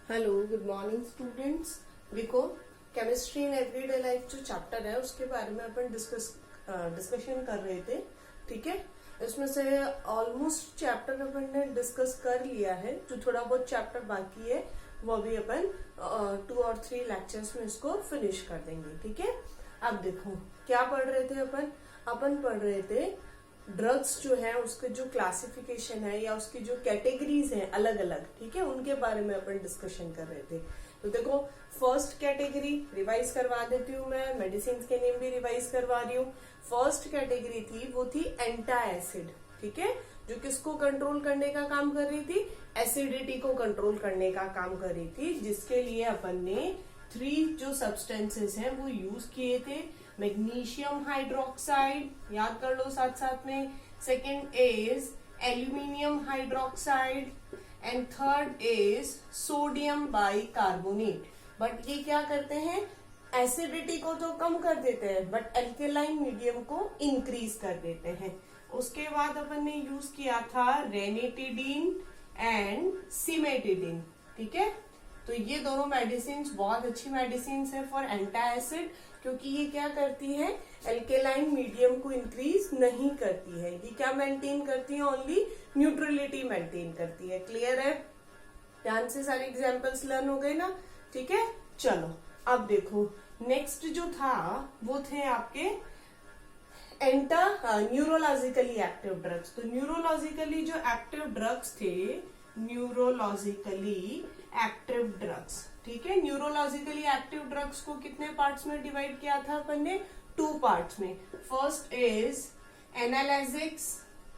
Hello, good morning students. देखो, chemistry in everyday life जो chapter है उसके बारे में अपन डिस्कशन कर रहे थे। ठीक है, इसमें से ऑलमोस्ट चैप्टर अपन ने डिस्कस कर लिया है। जो थोड़ा बहुत चैप्टर बाकी है वो भी अपन 2 और 3 लेक्चर्स में इसको फिनिश कर देंगे। ठीक है, अब देखो क्या पढ़ रहे थे अपन पढ़ रहे थे ड्रग्स जो है उसके जो क्लासिफिकेशन है या उसकी जो कैटेगरीज हैं अलग अलग, ठीक है, उनके बारे में अपन डिस्कशन कर रहे थे। तो देखो, फर्स्ट कैटेगरी रिवाइज करवा देती हूँ मैं, मेडिसिन के नेम भी रिवाइज करवा रही हूँ। फर्स्ट कैटेगरी थी वो थी एंटासिड, ठीक है, जो किसको कंट्रोल करने का काम कर रही थी, एसिडिटी को कंट्रोल करने का काम कर रही थी, जिसके लिए अपन ने 3 जो सब्सटेंसेस हैं वो यूज किए थे। मैग्नीशियम हाइड्रोक्साइड, याद कर लो साथ साथ में। Second is aluminium hydroxide and third is sodium bicarbonate. But ये क्या करते हैं, एसिडिटी को तो कम कर देते हैं बट एल्केलाइन मीडियम को इंक्रीज कर देते हैं। उसके बाद अपन ने यूज किया था रेनिटिडीन एंड सिमेटिडीन। ठीक है, तो ये दोनों मेडिसिन बहुत अच्छी मेडिसिन है फॉर एंटासिड, क्योंकि ये क्या करती है, एल्केलाइन मीडियम को इंक्रीज नहीं करती है। ये क्या मेंटेन करती है, ओनली न्यूट्रलिटी मेंटेन करती है। क्लियर है, ध्यान से सारे एग्जांपल्स लर्न हो गए ना। ठीक है, चलो अब देखो नेक्स्ट जो था वो थे आपके न्यूरोलॉजिकली एक्टिव ड्रग्स। तो न्यूरोलॉजिकली जो एक्टिव ड्रग्स थे, न्यूरोलॉजिकली एक्टिव ड्रग्स, ठीक है, न्यूरोलॉजिकली एक्टिव ड्रग्स को कितने पार्ट्स में डिवाइड किया था अपन ने, 2 पार्ट्स में। फर्स्ट इज एनालिसिक्स,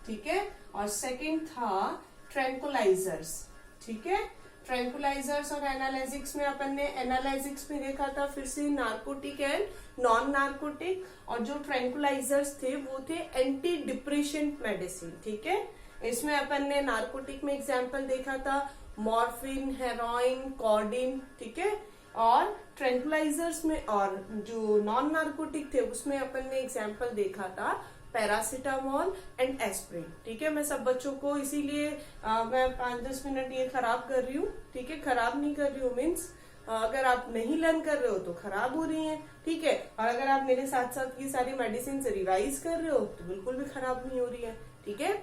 ठीक है, और सेकंड था ट्रैंकुलाइजर्स। ठीक है, ट्रैंकुलाइजर्स और एनालिसिक्स में अपन ने एनालिसिक्स में देखा था फिर से नार्कोटिक एंड नॉन नार्कोटिक, और जो ट्रैंकुलाइजर्स थे वो थे एंटी डिप्रेशेंट मेडिसिन। ठीक है, इसमें अपन ने नार्कोटिक में एग्जाम्पल देखा था मॉर्फिन, हेरोइन, कॉर्डिन। ठीक है, और ट्रैंकुलाइजर्स में और जो नॉन नार्कोटिक थे उसमें अपन ने एग्जाम्पल देखा था पैरासिटामोल एंड एस्प्रिन। ठीक है, मैं सब बच्चों को इसीलिए मैं 5-10 मिनट ये खराब कर रही हूँ। ठीक है, खराब नहीं कर रही हूँ मीन्स अगर आप नहीं लर्न कर रहे हो तो खराब हो रही है। ठीक है, और अगर आप मेरे साथ साथ ये सारी मेडिसिन रिवाइज कर रहे हो तो बिल्कुल भी खराब नहीं हो रही है। ठीक है,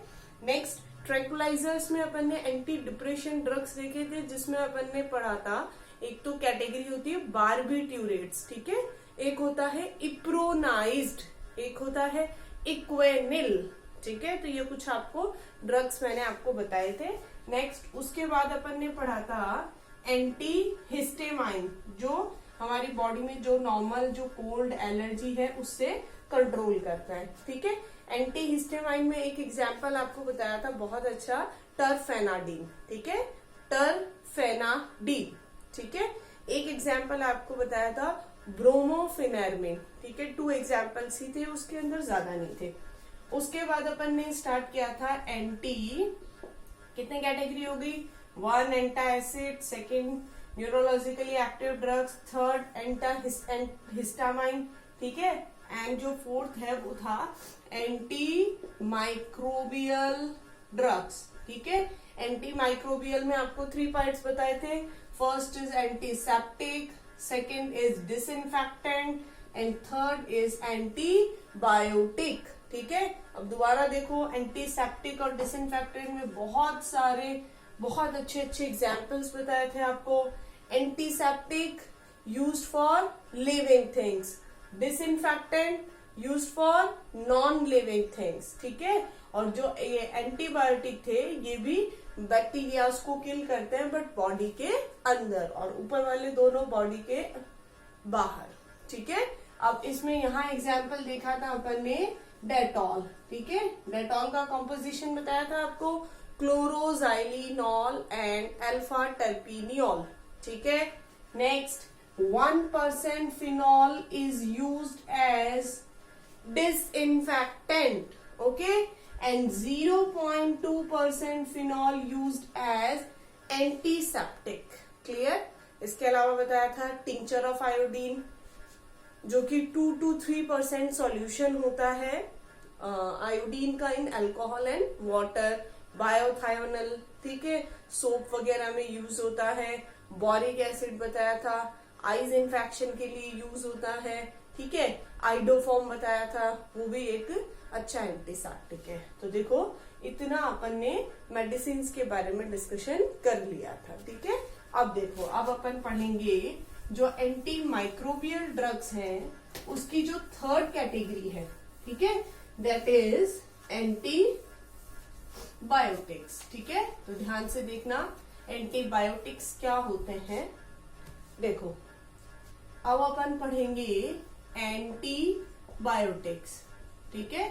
नेक्स्ट ट्रैंकुलाइजर्स में अपन ने एंटी डिप्रेशन ड्रग्स देखे थे, जिसमें अपन ने पढ़ा था एक तो कैटेगरी होती है बार्बिट्यूरेट्स, ठीक है, एक होता है इप्रोनाइज्ड, एक होता है इक्वेनिल। ठीक है, तो ये कुछ आपको ड्रग्स मैंने आपको बताए थे। नेक्स्ट उसके बाद अपन ने पढ़ा था एंटी हिस्टेमाइन, जो हमारी बॉडी में जो नॉर्मल जो कोल्ड एलर्जी है उससे कंट्रोल करता है। ठीक है, एंटी हिस्टेमाइन में एक एग्जाम्पल आपको बताया था बहुत अच्छा, टरफेनाडीन। ठीक है, टरफेनाडीन। ठीक है, एक एग्जाम्पल आपको बताया था ब्रोमोफिनेरमिन। ठीक है, 2 एग्जाम्पल्स ही थे उसके अंदर, ज्यादा नहीं थे। उसके बाद अपन ने स्टार्ट किया था एंटी, कितने कैटेगरी हो गई, 1 antacid, second neurologically active drugs, third histamine. ठीक है, एंड जो 4th है वो था एंटी माइक्रोबियल ड्रग्स। ठीक है, एंटी माइक्रोबियल में आपको 3 पार्ट्स बताए थे। First is antiseptic, second is disinfectant and third is antibiotic. ठीक है, अब दोबारा देखो, एंटीसेप्टिक और डिसइंफेक्टेंट में बहुत सारे बहुत अच्छे अच्छे एग्जाम्पल्स बताए थे आपको। Antiseptic used for living things, disinfectant used for non living things. ठीक है, और जो ये एंटीबायोटिक थे ये भी बैक्टीरियाज को किल करते हैं बट बॉडी के अंदर, और ऊपर वाले दोनों बॉडी के बाहर। ठीक है, अब इसमें यहाँ एग्जाम्पल देखा था अपन ने डेटॉल। ठीक है, डेटॉल का कॉम्पोजिशन बताया था आपको, क्लोरोजाइलिनॉल एंड अल्फा टर्पिनियोल। ठीक है, next 1% phenol is used as disinfectant, okay, and 0.2% phenol used as antiseptic. Clear? इसके अलावा बताया था टिंचर ऑफ आयोडीन, जो कि 2 to 3% सॉल्यूशन होता है आयोडीन का इन अल्कोहल एंड वाटर। बायोथायोनल, ठीक है, सोप वगैरह में यूज होता है, बोरिक एसिड बताया था, आइज इन्फेक्शन के लिए यूज होता है, ठीक है, आइडोफॉर्म बताया था, वो भी एक अच्छा एंटीसेप्टिक है। तो देखो इतना अपन ने मेडिसिन के बारे में डिस्कशन कर लिया था, ठीक है। अब देखो, अब अपन पढ़ेंगे जो एंटी माइक्रोबियल ड्रग्स हैं उसकी जो थर्ड कैटेगरी है, ठीक है, दैट इज एंटीबायोटिक्स, ठीक है। तो ध्यान से देखना एंटीबायोटिक्स क्या होते हैं। देखो अब अपन पढ़ेंगे एंटीबायोटिक्स, ठीक है।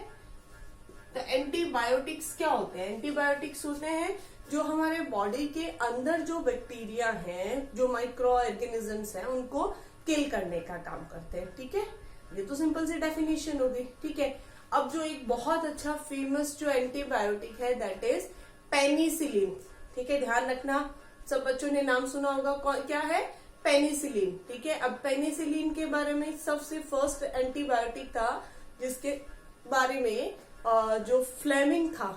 तो एंटीबायोटिक्स क्या होते हैं? एंटीबायोटिक्स होते हैं जो हमारे बॉडी के अंदर जो बैक्टीरिया हैं, जो माइक्रो ऑर्गेनिजम्स हैं, उनको किल करने का काम करते हैं, ठीक है। ये तो सिंपल सी डेफिनेशन होगी, ठीक है। अब जो एक बहुत अच्छा फेमस जो एंटीबायोटिक है दैट इज पेनिसिलिन, ठीक है, ध्यान रखना, सब बच्चों ने नाम सुना होगा, क्या है? पेनिसिलिन, ठीक है। अब पेनिसिलिन के बारे में सबसे फर्स्ट एंटीबायोटिक था जिसके बारे में जो फ्लेमिंग था,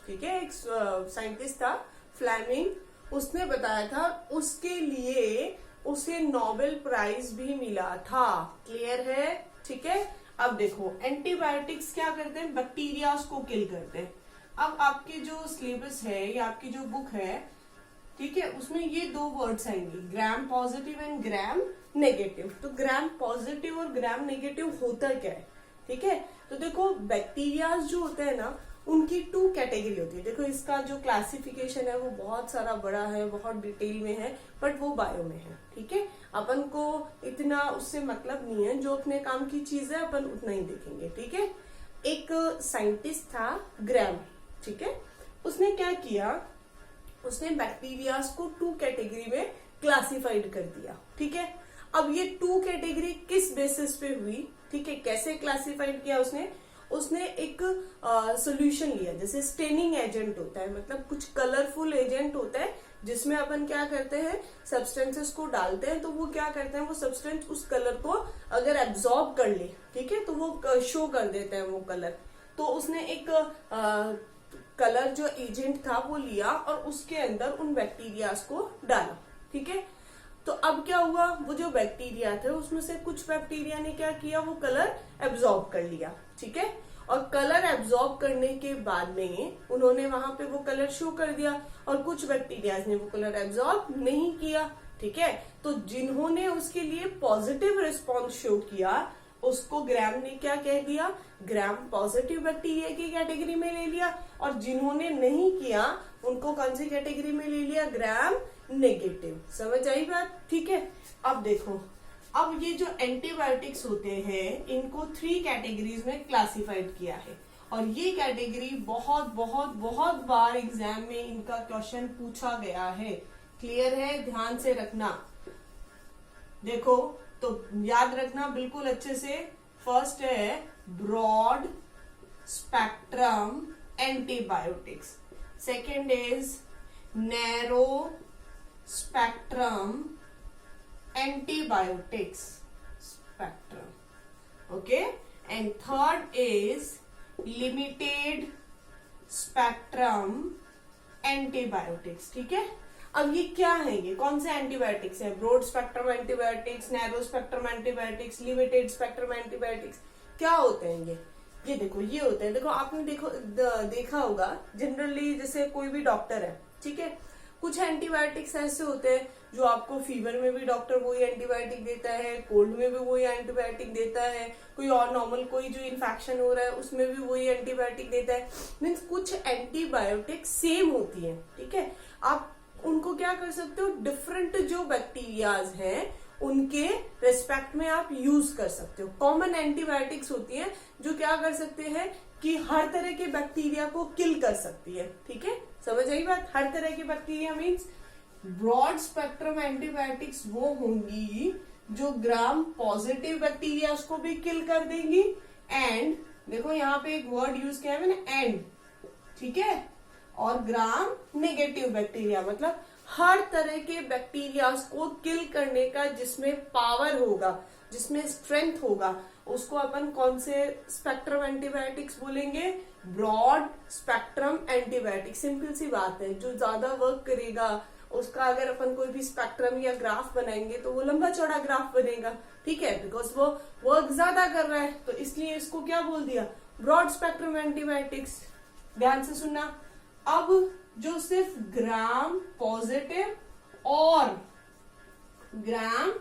ठीक है, एक साइंटिस्ट था फ्लेमिंग, उसने बताया था, उसके लिए उसे नोबेल प्राइज भी मिला था। क्लियर है? ठीक है। अब देखो एंटीबायोटिक्स क्या करते हैं? बैक्टीरिया को किल करते हैं। अब आपके जो सिलेबस है या आपकी जो बुक है, ठीक है, उसमें ये दो वर्ड्स आएंगे, ग्राम पॉजिटिव एंड ग्राम नेगेटिव। तो ग्राम पॉजिटिव और ग्राम नेगेटिव होता क्या है? ठीक है, तो देखो बैक्टीरिया जो होते हैं ना, उनकी टू कैटेगरी होती है। देखो इसका जो क्लासिफिकेशन है वो बहुत सारा बड़ा है, बहुत डिटेल में है, बट वो बायो में है, ठीक है। अपन को इतना उससे मतलब नहीं है, जो अपने काम की चीज है अपन उतना ही देखेंगे, ठीक है। एक साइंटिस्ट था ग्राम, ठीक है, उसने क्या किया, उसने बैक्टीरियाज को टू कैटेगरी में क्लासिफाइड कर दिया, ठीक है। अब ये टू कैटेगरी किस बेसिस पे हुई, ठीक है, कैसे क्लासिफाइड किया उसने एक सोल्यूशन लिया, जैसे स्टेनिंग एजेंट होता है, मतलब कुछ कलरफुल एजेंट होता है जिसमें अपन क्या करते हैं, सब्सटेंसेस को डालते हैं, तो वो क्या करते हैं, वो सब्सटेंस उस कलर को अगर एब्जॉर्ब कर ले, ठीक है, तो वो शो कर देते हैं वो कलर। तो उसने एक कलर जो एजेंट था वो लिया और उसके अंदर उन बैक्टीरियाज को डाला, ठीक है। तो अब क्या हुआ, वो जो बैक्टीरिया थे उसमें से कुछ बैक्टीरिया ने क्या किया, वो कलर एब्जॉर्ब कर लिया, ठीक है। और कलर एब्जॉर्ब करने के बाद में उन्होंने वहां पे वो कलर शो कर दिया, और कुछ बैक्टीरिया ने वो कलर एब्जॉर्ब नहीं किया, ठीक है। तो जिन्होंने उसके लिए पॉजिटिव रिस्पॉन्स शो किया उसको ग्राम ने क्या कह दिया, ग्राम पॉजिटिव बैक्टीरिया की कैटेगरी में ले लिया, और जिन्होंने नहीं किया उनको कौन सी कैटेगरी में ले लिया, ग्राम नेगेटिव। समझ आई बात? ठीक है। अब देखो, अब ये जो एंटीबायोटिक्स होते हैं इनको 3 कैटेगरीज में क्लासिफाइड किया है, और ये कैटेगरी बहुत बहुत बहुत बार एग्जाम में इनका क्वेश्चन पूछा गया है। क्लियर है? ध्यान से रखना। देखो तो याद रखना बिल्कुल अच्छे से। फर्स्ट है broad spectrum antibiotics, second is narrow spectrum antibiotics spectrum, okay, and third is limited spectrum antibiotics, ठीक है। अब ये क्या है, ये कौन से एंटीबायोटिक्स है? Broad spectrum antibiotics, narrow spectrum antibiotics, limited spectrum antibiotics, क्या होते हैं ये देखो, ये होते हैं, देखो आपने देखा होगा जनरली, जैसे कोई भी डॉक्टर है, ठीक है, कुछ एंटीबायोटिक्स ऐसे होते हैं जो आपको फीवर में भी डॉक्टर वही एंटीबायोटिक देता है, कोल्ड में भी वही एंटीबायोटिक देता है, कोई और नॉर्मल कोई जो इन्फेक्शन हो रहा है उसमें भी वही एंटीबायोटिक देता है। मीन्स कुछ एंटीबायोटिक सेम होती है, ठीक है। आप उनको क्या कर सकते हो, डिफरेंट जो बैक्टीरियाज हैं उनके रेस्पेक्ट में आप यूज कर सकते हो। कॉमन एंटीबायोटिक्स होती है जो क्या कर सकते हैं कि हर तरह के बैक्टीरिया को किल कर सकती है, ठीक है। समझ आई बात? हर तरह की bacteria means broad spectrum antibiotics वो होंगी जो ग्राम पॉजिटिव बैक्टीरिया को भी किल कर देंगी, एंड देखो यहाँ पे एक वर्ड यूज किया है मैंने, एंड, ठीक है, और ग्राम नेगेटिव बैक्टीरिया मतलब हर तरह के बैक्टीरिया को किल करने का जिसमें पावर होगा, जिसमें स्ट्रेंथ होगा, उसको अपन कौन से स्पेक्ट्रम एंटीबायोटिक्स बोलेंगे, ब्रॉड स्पेक्ट्रम एंटीबायोटिक, सिंपल सी बात है, जो ज्यादा वर्क करेगा उसका अगर अपन कोई भी स्पेक्ट्रम या ग्राफ बनाएंगे तो वो लंबा चौड़ा ग्राफ बनेगा, ठीक है, बिकॉज वो वर्क ज्यादा कर रहा है, तो इसलिए इसको क्या बोल दिया, ब्रॉड स्पेक्ट्रम एंटीबायोटिक्स। ध्यान से सुनना, अब जो सिर्फ ग्राम पॉजिटिव और ग्राम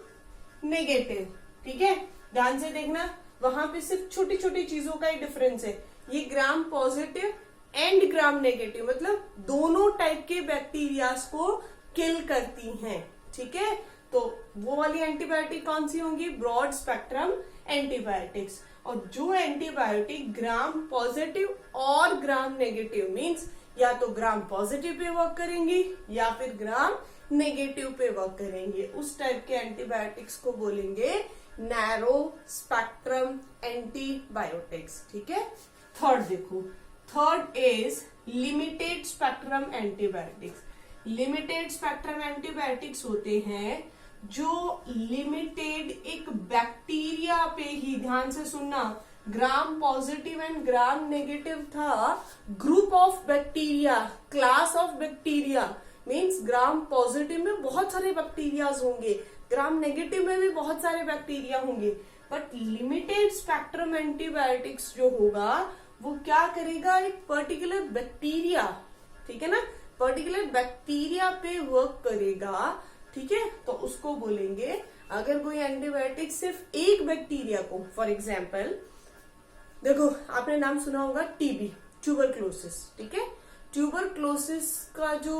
नेगेटिव, ठीक है, ध्यान से देखना, वहां पे सिर्फ छोटी छोटी चीजों का ही डिफरेंस है। ये ग्राम पॉजिटिव एंड ग्राम नेगेटिव मतलब दोनों टाइप के बैक्टीरियाज को किल करती हैं, ठीक है। तो वो वाली एंटीबायोटिक कौन सी होंगी, ब्रॉड स्पेक्ट्रम एंटीबायोटिक्स। और जो एंटीबायोटिक ग्राम पॉजिटिव और ग्राम नेगेटिव मींस या तो ग्राम पॉजिटिव पे वर्क करेंगी या फिर ग्राम नेगेटिव पे वर्क करेंगे, उस टाइप के एंटीबायोटिक्स को बोलेंगे नैरो स्पेक्ट्रम एंटीबायोटिक्स, ठीक है। थर्ड देखो, third is limited spectrum antibiotics. Limited spectrum antibiotics होते हैं जो लिमिटेड एक बैक्टीरिया पे ही, ध्यान से सुनना, gram positive and gram negative था group of bacteria, class of bacteria, means gram positive में बहुत सारे बैक्टीरियाज होंगे, ग्राम नेगेटिव में भी बहुत सारे बैक्टीरिया होंगे, बट लिमिटेड स्पेक्ट्रम एंटीबायोटिक्स जो होगा वो क्या करेगा, एक पर्टिकुलर बैक्टीरिया, ठीक है ना, पर्टिकुलर बैक्टीरिया पे वर्क करेगा, ठीक है। तो उसको बोलेंगे, अगर कोई एंटीबायोटिक सिर्फ एक बैक्टीरिया को, फॉर एग्जाम्पल देखो आपने नाम सुना होगा टीबी, ट्यूबरक्लोसिस, ठीक है, ट्यूबरक्लोसिस का जो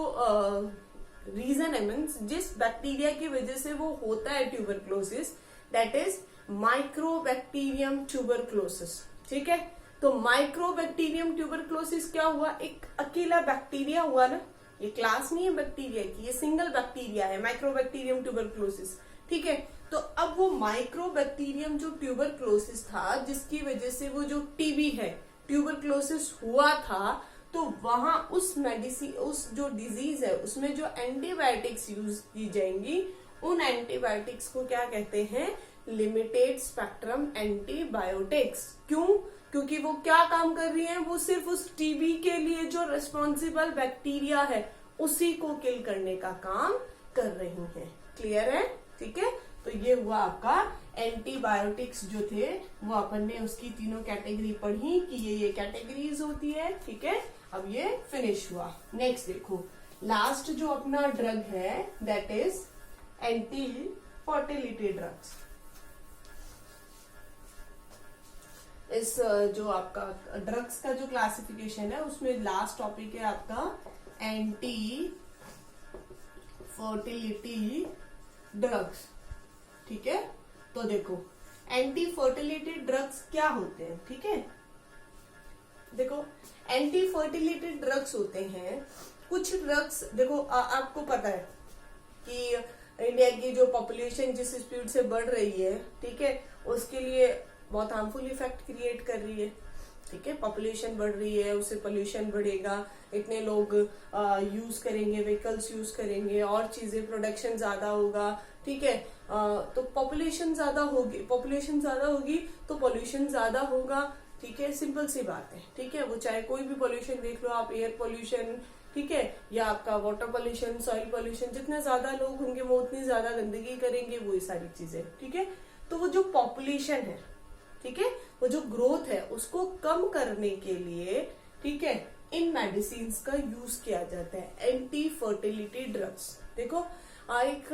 रीजन है, मीन्स जिस बैक्टीरिया की वजह से वो होता है tuberculosis, that is mycobacterium tuberculosis, ठीक है। तो माइक्रोबैक्टीरियम ट्यूबरक्लोसिस क्या हुआ, एक अकेला बैक्टीरिया हुआ ना, ये क्लास नहीं है बैक्टीरिया की, ये सिंगल बैक्टीरिया है माइक्रोबैक्टीरियम ट्यूबरक्लोसिस, ठीक है। तो अब वो माइक्रोबैक्टीरियम जो ट्यूबरक्लोसिस था, जिसकी वजह से वो जो टीबी है, ट्यूबरक्लोसिस हुआ था, तो वहां उस मेडिसिन, उस जो डिजीज है उसमें जो एंटीबायोटिक्स यूज की जाएंगी, उन एंटीबायोटिक्स को क्या कहते हैं, लिमिटेड स्पेक्ट्रम एंटीबायोटिक्स। क्यों, क्योंकि वो क्या काम कर रही हैं, वो सिर्फ उस टीबी के लिए जो रिस्पॉन्सिबल बैक्टीरिया है उसी को किल करने का काम कर रही हैं। क्लियर है, ठीक है। तो ये हुआ आपका एंटीबायोटिक्स जो थे, वो अपन ने उसकी तीनों कैटेगरी पढ़ी कि ये कैटेगरीज होती है, ठीक है। अब ये फिनिश हुआ। नेक्स्ट देखो, लास्ट जो अपना ड्रग है that is anti fertility drugs. इस जो आपका ड्रग्स का जो क्लासिफिकेशन है उसमें लास्ट टॉपिक है आपका एंटी फर्टिलिटी ड्रग्स, ठीक है। तो देखो एंटी फर्टिलिटी ड्रग्स क्या होते हैं, ठीक है। देखो एंटी फर्टिलिटी ड्रग्स होते हैं कुछ ड्रग्स, देखो आपको पता है कि इंडिया की जो पॉपुलेशन जिस स्पीड से बढ़ रही है, ठीक है, उसके लिए बहुत हार्मफुल इफेक्ट क्रिएट कर रही है, ठीक है। पॉपुलेशन बढ़ रही है, उससे पोल्यूशन बढ़ेगा, इतने लोग यूज करेंगे, व्हीकल्स यूज करेंगे, और चीजें, प्रोडक्शन ज्यादा होगा, ठीक है। तो पॉपुलेशन ज्यादा होगी तो पोल्यूशन ज्यादा होगा, ठीक है, सिंपल सी बात है, ठीक है। वो चाहे कोई भी पोल्यूशन देख लो आप, एयर पोल्यूशन, ठीक है, या आपका वाटर पोल्यूशन, सॉइल पोल्यूशन, जितने ज्यादा लोग होंगे वो उतनी ज्यादा गंदगी करेंगे, वो ये सारी चीजें, ठीक है। तो वो जो पॉपुलेशन है, ठीक है, वो जो ग्रोथ है उसको कम करने के लिए, ठीक है, इन मेडिसिन का यूज किया जाता है एंटी फर्टिलिटी ड्रग्स। देखो एक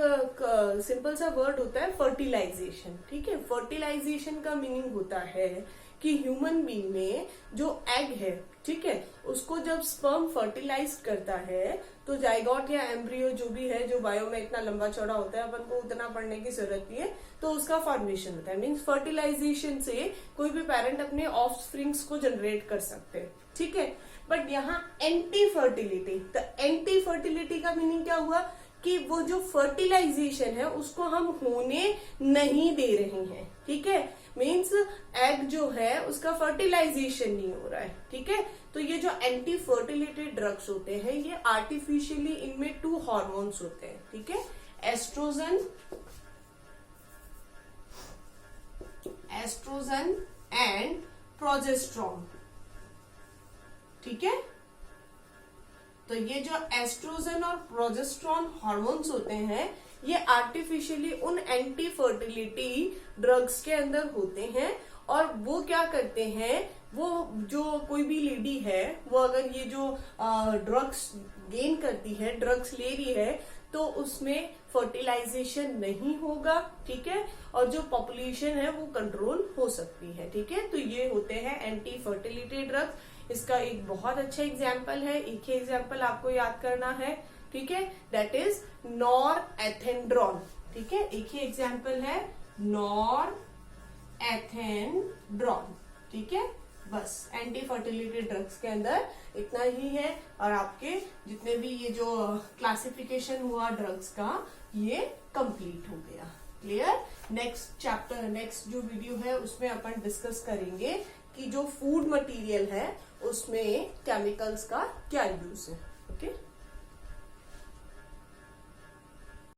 सिंपल सा वर्ड होता है फर्टिलाइजेशन, ठीक है। फर्टिलाइजेशन का मीनिंग होता है कि ह्यूमन बीइंग में जो एग है, ठीक है, उसको जब स्पर्म फर्टिलाइज करता है तो जाइगोट या एम्ब्रियो जो भी है, जो बायो में इतना लंबा चौड़ा होता है, अपन को उतना पढ़ने की जरूरत नहीं है, तो उसका फॉर्मेशन होता है। मीन्स फर्टिलाइजेशन से कोई भी पेरेंट अपने ऑफस्प्रिंग्स को जनरेट कर सकते हैं, ठीक है। बट यहाँ एंटी फर्टिलिटी, तो एंटी फर्टिलिटी का मीनिंग क्या हुआ कि वो जो फर्टिलाइजेशन है उसको हम होने नहीं दे रहे हैं, ठीक है। मीन्स एग जो है उसका फर्टिलाइजेशन नहीं हो रहा है, ठीक है। तो ये जो एंटी फर्टिलिटी ड्रग्स होते हैं ये आर्टिफिशियली, इनमें 2 हार्मोन्स होते हैं, ठीक है, एस्ट्रोजन एंड प्रोजेस्ट्रॉन, ठीक है। तो ये जो एस्ट्रोजन और प्रोजेस्टेरॉन हार्मोन्स होते हैं ये आर्टिफिशियली उन एंटी फर्टिलिटी ड्रग्स के अंदर होते हैं, और वो क्या करते हैं, वो जो कोई भी लेडी है वो अगर ये जो ड्रग्स गेन करती है, ड्रग्स ले रही है, तो उसमें फर्टिलाइजेशन नहीं होगा, ठीक है, और जो पॉपुलेशन है वो कंट्रोल हो सकती है, ठीक है। तो ये होते हैं एंटी फर्टिलिटी ड्रग्स। इसका एक बहुत अच्छा एग्जाम्पल है, एक ही एग्जाम्पल आपको याद करना है, ठीक है, दैट इज नॉरएथेंड्रॉन, ठीक है, एक ही एग्जाम्पल है नॉरएथेंड्रॉन, ठीक है। बस एंटी फर्टिलिटी ड्रग्स के अंदर इतना ही है, और आपके जितने भी ये जो क्लासिफिकेशन हुआ ड्रग्स का ये कंप्लीट हो गया। क्लियर। नेक्स्ट चैप्टर, नेक्स्ट जो वीडियो है उसमें अपन डिस्कस करेंगे कि जो फूड मटेरियल है उसमें केमिकल्स का क्या यूज है। ओके।